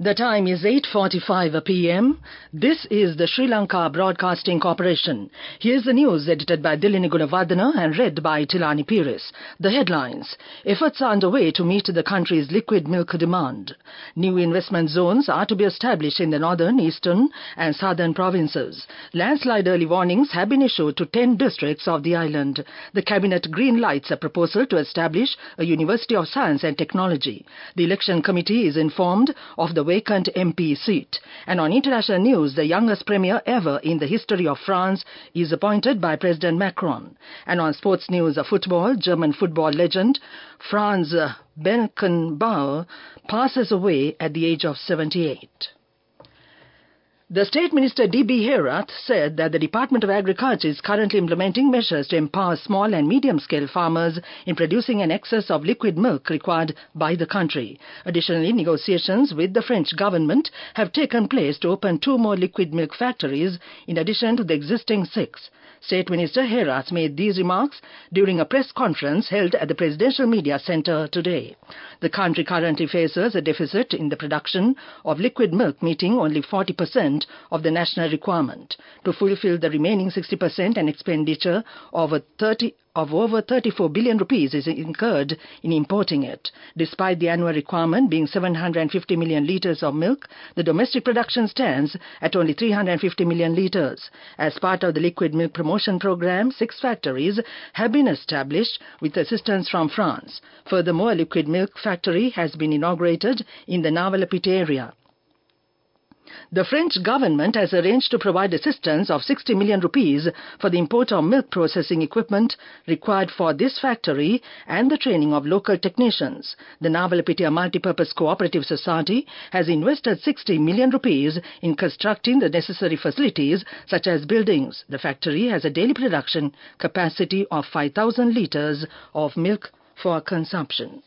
The time is 8:45 p.m. This is the Sri Lanka Broadcasting Corporation. Here's the news edited by Dilini Gunawardena and read by Tilani Pires. The headlines. Efforts are underway to meet the country's liquid milk demand. New investment zones are to be established in the northern, eastern and southern provinces. Landslide early warnings have been issued to 10 districts of the island. The Cabinet green lights a proposal to establish a University of Science and Technology. The Election Committee is informed of the vacant MP seat. And on international news, the youngest premier ever in the history of France is appointed by President Macron. And on sports news, football, German football legend Franz Beckenbauer passes away at the age of 78. The State Minister D.B. Herath said that the Department of Agriculture is currently implementing measures to empower small and medium-scale farmers in producing an excess of liquid milk required by the country. Additionally, negotiations with the French government have taken place to open 2 more liquid milk factories in addition to the existing 6. State Minister Herath made these remarks during a press conference held at the Presidential Media Centre today. The country currently faces a deficit in the production of liquid milk, meeting only 40% of the national requirement. To fulfill the remaining 60%, an expenditure of over 34 billion rupees is incurred in importing it. Despite the annual requirement being 750 million litres of milk, the domestic production stands at only 350 million litres. As part of the liquid milk promotion program, 6 factories have been established with assistance from France. Furthermore, a liquid milk factory has been inaugurated in the Navalapita area. The French government has arranged to provide assistance of 60 million rupees for the import of milk processing equipment required for this factory and the training of local technicians. The Navalapita Multipurpose Cooperative Society has invested 60 million rupees in constructing the necessary facilities such as buildings. The factory has a daily production capacity of 5,000 litres of milk for consumption.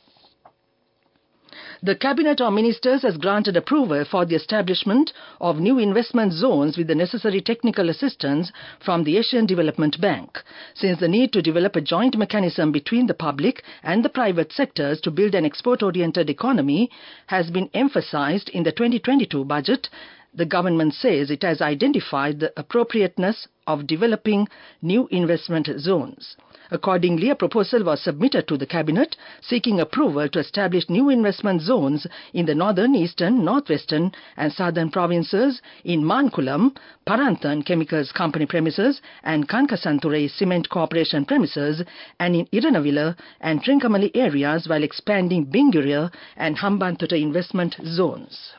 The Cabinet of Ministers has granted approval for the establishment of new investment zones with the necessary technical assistance from the Asian Development Bank. Since the need to develop a joint mechanism between the public and the private sectors to build an export-oriented economy has been emphasized in the 2022 budget, the government says it has identified the appropriateness of developing new investment zones. Accordingly, a proposal was submitted to the Cabinet seeking approval to establish new investment zones in the northern, eastern, northwestern and southern provinces in Mankulam, Paranthan Chemicals Company premises and Kankasanture Cement Corporation premises, and in Iranavila and Trincomalee areas, while expanding Binguria and Hambantota investment zones.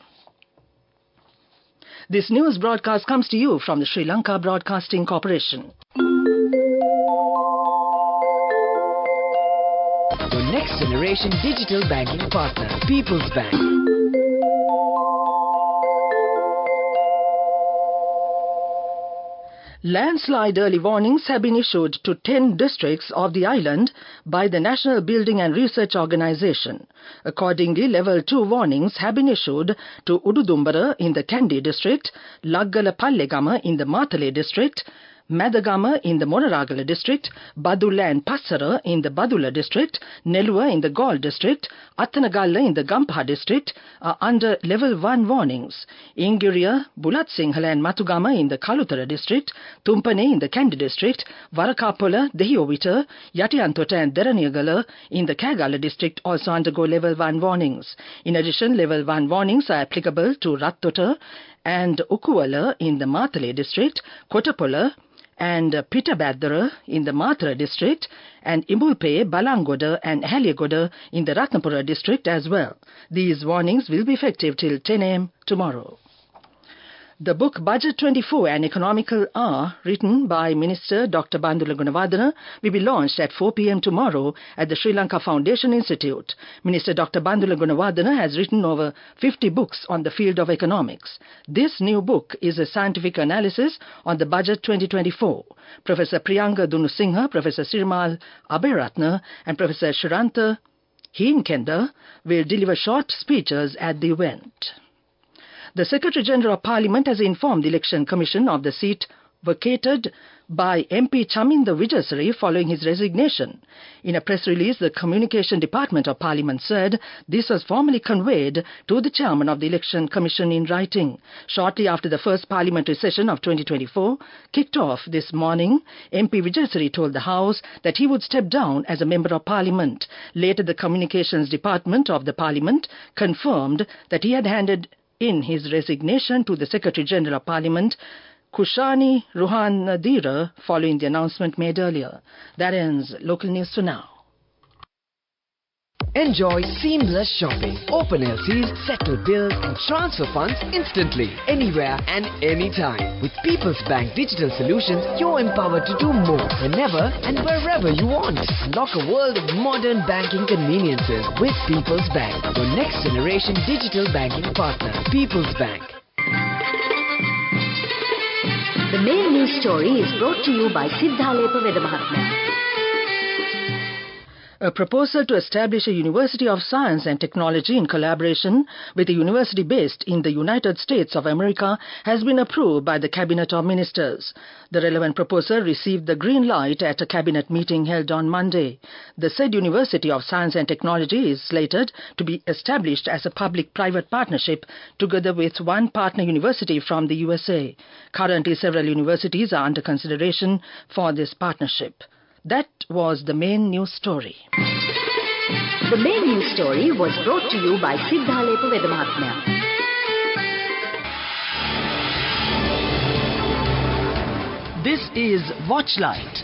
This news broadcast comes to you from the Sri Lanka Broadcasting Corporation. Your next generation digital banking partner, People's Bank. Landslide early warnings have been issued to 10 districts of the island by the National Building and Research Organisation. Accordingly, Level 2 warnings have been issued to Ududumbara in the Kandy district, Laggala Pallegama in the Matale district, Madagama in the Monaragala district, Badula and Passara in the Badula district, Nelua in the Gaul district, Athanagalla in the Gampaha district are under level 1 warnings. Inguria, Bulat Sinhala and Matugama in the Kalutara district, Tumpane in the Kandy district, Varakapola, Dehiovita, Yatiantota and Deraniyagala in the Kagala district also undergo level 1 warnings. In addition, level 1 warnings are applicable to Rattota and Ukuwala in the Matale district, Kotapola and Pitabadara in the Matra district, and Imbulpe, Balangoda and Haliagoda in the Ratnapura district as well. These warnings will be effective till 10 a.m. tomorrow. The book Budget 24, An Economical Hour, written by Minister Dr. Bandula Gunawardena, will be launched at 4 p.m. tomorrow at the Sri Lanka Foundation Institute. Minister Dr. Bandula Gunawardena has written over 50 books on the field of economics. This new book is a scientific analysis on the Budget 2024. Professor Priyanga Dunusingha, Professor Sirimal Aberatna and Professor Shiranta Heenkenda will deliver short speeches at the event. The Secretary-General of Parliament has informed the Election Commission of the seat vacated by MP Chaminda Vijayasri following his resignation. In a press release, the Communication Department of Parliament said this was formally conveyed to the chairman of the Election Commission in writing. Shortly after the first parliamentary session of 2024 kicked off this morning, MP Vijayasri told the House that he would step down as a Member of Parliament. Later, the Communications Department of the Parliament confirmed that he had handed in his resignation to the Secretary General of Parliament, Kushani Ruhan Nadira, following the announcement made earlier. That ends local news for now. Enjoy seamless shopping. Open LCs, settle bills and transfer funds instantly, anywhere and anytime. With People's Bank Digital Solutions, you're empowered to do more whenever and wherever you want. Unlock a world of modern banking conveniences with People's Bank, your next generation digital banking partner. People's Bank. The main news story is brought to you by Sinhala Vedamahatma. A proposal to establish a University of Science and Technology in collaboration with a university based in the United States of America has been approved by the Cabinet of Ministers. The relevant proposal received the green light at a Cabinet meeting held on Monday. The said University of Science and Technology is slated to be established as a public-private partnership together with one partner university from the USA. Currently, several universities are under consideration for this partnership. That was the main news story. The main news story was brought to you by Sinhala Vedamahatma. This is Watchlight.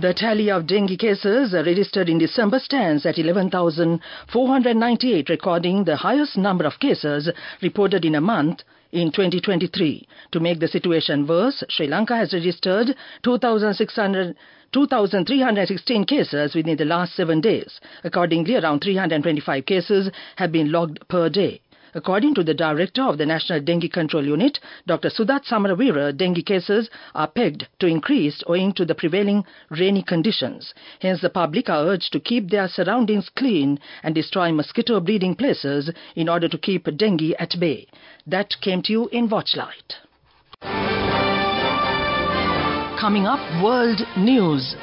The tally of dengue cases registered in December stands at 11,498, recording the highest number of cases reported in a month in 2023. To make the situation worse, Sri Lanka has registered 2,316 cases within the last 7 days. Accordingly, around 325 cases have been logged per day. According to the Director of the National Dengue Control Unit, Dr. Sudat Samaravira, dengue cases are pegged to increase owing to the prevailing rainy conditions. Hence, the public are urged to keep their surroundings clean and destroy mosquito breeding places in order to keep dengue at bay. That came to you in Watchlight. Coming up, World News.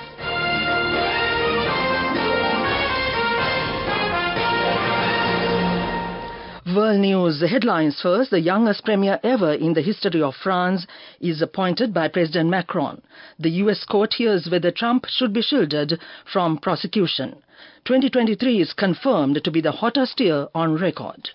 World News headlines first. The youngest premier ever in the history of France is appointed by President Macron. The US court hears whether Trump should be shielded from prosecution. 2023 is confirmed to be the hottest year on record.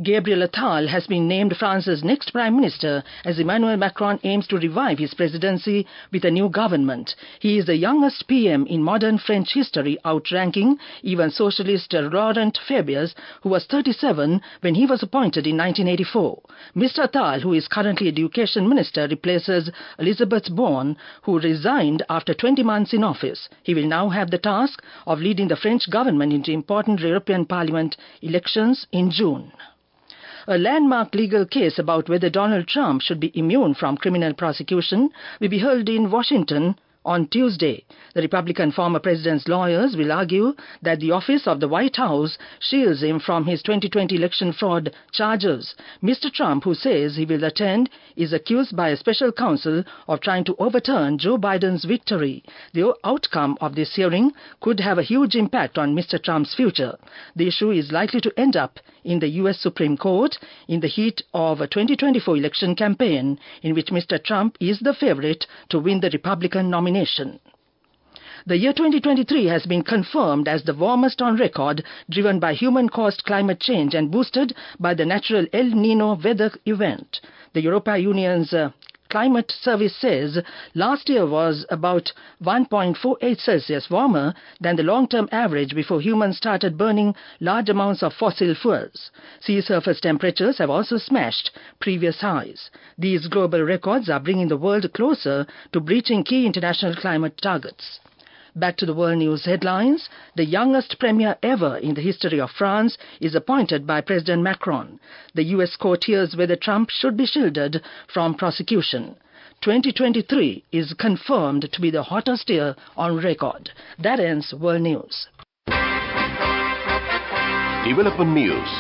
Gabriel Attal has been named France's next Prime Minister as Emmanuel Macron aims to revive his presidency with a new government. He is the youngest PM in modern French history, outranking even socialist Laurent Fabius, who was 37 when he was appointed in 1984. Mr. Attal, who is currently Education Minister, replaces Elisabeth Borne, who resigned after 20 months in office. He will now have the task of leading the French government into important European Parliament elections in June. A landmark legal case about whether Donald Trump should be immune from criminal prosecution will be held in Washington on Tuesday. The Republican former president's lawyers will argue that the office of the White House shields him from his 2020 election fraud charges. Mr. Trump, who says he will attend, is accused by a special counsel of trying to overturn Joe Biden's victory. The outcome of this hearing could have a huge impact on Mr. Trump's future. The issue is likely to end up in the U.S. Supreme Court in the heat of a 2024 election campaign in which Mr. Trump is the favorite to win the Republican nomination. The year 2023 has been confirmed as the warmest on record, driven by human-caused climate change and boosted by the natural El Nino weather event. The European Union's Climate Service says last year was about 1.48 Celsius warmer than the long-term average before humans started burning large amounts of fossil fuels. Sea surface temperatures have also smashed previous highs. These global records are bringing the world closer to breaching key international climate targets. Back to the world news headlines. The youngest premier ever in the history of France is appointed by President Macron. The U.S. court hears whether Trump should be shielded from prosecution. 2023 is confirmed to be the hottest year on record. That ends World News. Development News.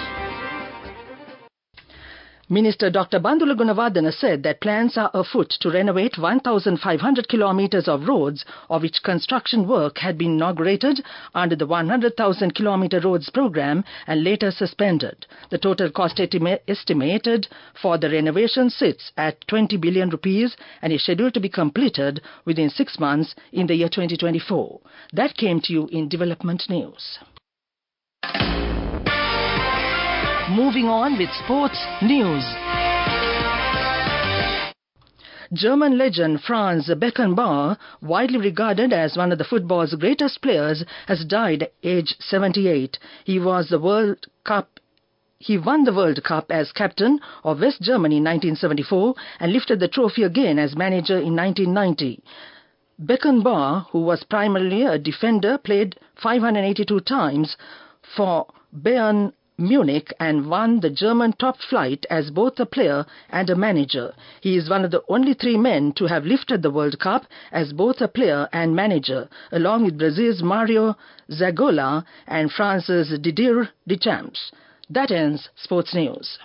Minister Dr. Bandula Gunawardena said that plans are afoot to renovate 1,500 kilometers of roads, of which construction work had been inaugurated under the 100,000 kilometer roads program and later suspended. The total cost estimated for the renovation sits at 20 billion rupees and is scheduled to be completed within 6 months in the year 2024. That came to you in development news. Moving on with sports news. German legend Franz Beckenbauer, widely regarded as one of the football's greatest players, has died at age 78. He won the World Cup as captain of West Germany in 1974 and lifted the trophy again as manager in 1990. Beckenbauer, who was primarily a defender, played 582 times for Bayern Munich and won the German top flight as both a player and a manager. He is one of the only 3 men to have lifted the World Cup as both a player and manager, along with Brazil's Mario Zagallo and France's Didier Deschamps. That ends sports news.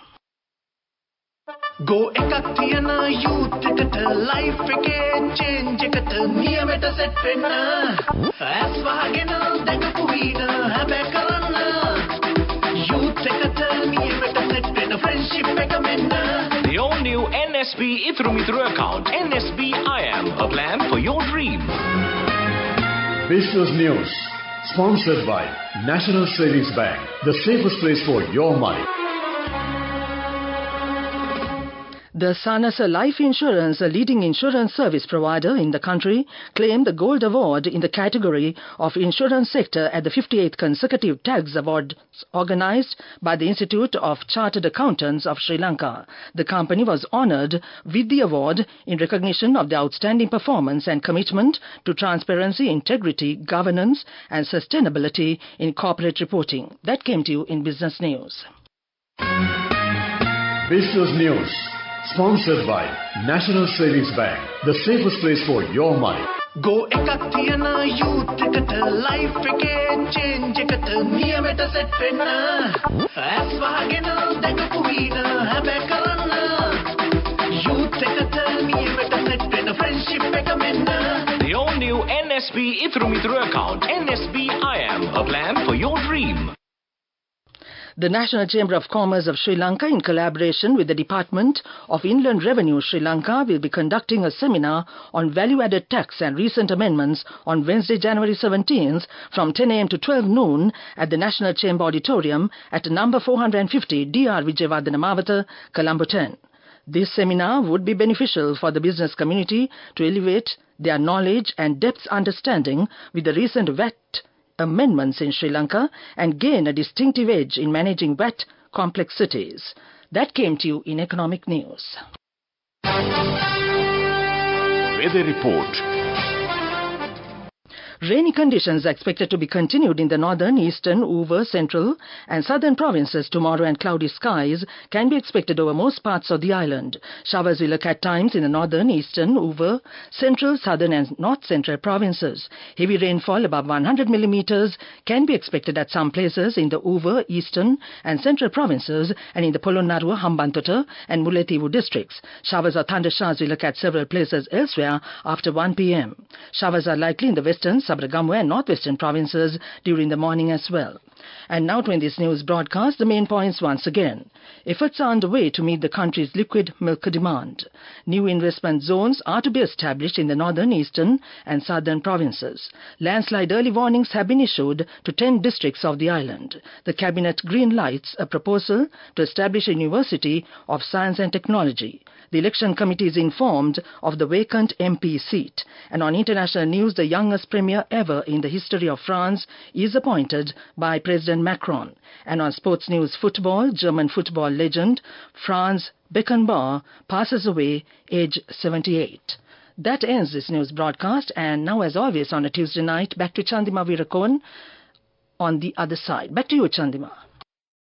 Go ekak thiyana youth eකට life එකේ change එකට නියමෙට set වෙන්න ඇස් වහගෙන දැකපු වීන හැබැයි කරන්න youth එකට නියමෙට set වෙන්න friendship එක මෙන්න. The all-new NSB Ithru account, NSB IM, a plan for your dream. Business News, sponsored by National Savings Bank, the safest place for your money. The Sanasa Life Insurance, a leading insurance service provider in the country, claimed the Gold Award in the category of Insurance Sector at the 58th consecutive TAGS Awards organized by the Institute of Chartered Accountants of Sri Lanka. The company was honored with the award in recognition of the outstanding performance and commitment to transparency, integrity, governance and sustainability in corporate reporting. That came to you in Business News. Business News, sponsored by National Savings Bank, the safest place for your money. Go ekak thiyana youth eකට life එකේ change එකට නියමෙට set වෙන්න ඇස් වහගෙන දැකපු වීන හැබැයි කරන්න youth එකට නියමෙට set වෙන්න friendship එක මෙන්න. The all-new NSB Ithru account, NSB IM, a plan for your dream. The National Chamber of Commerce of Sri Lanka, in collaboration with the Department of Inland Revenue Sri Lanka, will be conducting a seminar on value-added tax and recent amendments on Wednesday, January 17th from 10 a.m. to 12 noon at the National Chamber Auditorium at number 450 Dr. Vijayawardena Mawatha, Colombo 10. This seminar would be beneficial for the business community to elevate their knowledge and depth understanding with the recent VAT amendments in Sri Lanka and gain a distinctive edge in managing VAT complexities. That came to you in economic news. Weather report. Rainy conditions are expected to be continued in the northern, eastern, over, central and southern provinces tomorrow, and cloudy skies can be expected over most parts of the island. Showers will occur at times in the northern, eastern, over, central, southern and north central provinces. Heavy rainfall above 100 millimeters can be expected at some places in the over, eastern and central provinces and in the Polonnaruwa, Hambantota and Mullaitivu districts. Showers or thundershowers will occur at several places elsewhere after 1 p.m. Showers are likely in the western, Sabaragamuwa and northwestern provinces during the morning as well. And now to end this news broadcast, the main points once again. Efforts are underway to meet the country's liquid milk demand. New investment zones are to be established in the northern, eastern and southern provinces. Landslide early warnings have been issued to 10 districts of the island. The Cabinet green lights a proposal to establish a University of Science and Technology. The election committee is informed of the vacant MP seat. And on international news, the youngest premier ever in the history of France is appointed by President Macron. And on sports news, football, German football legend Franz Beckenbauer passes away, age 78. That ends this news broadcast, and now as always on a Tuesday night, back to Chandima Virakon on the other side. Back to you, Chandima.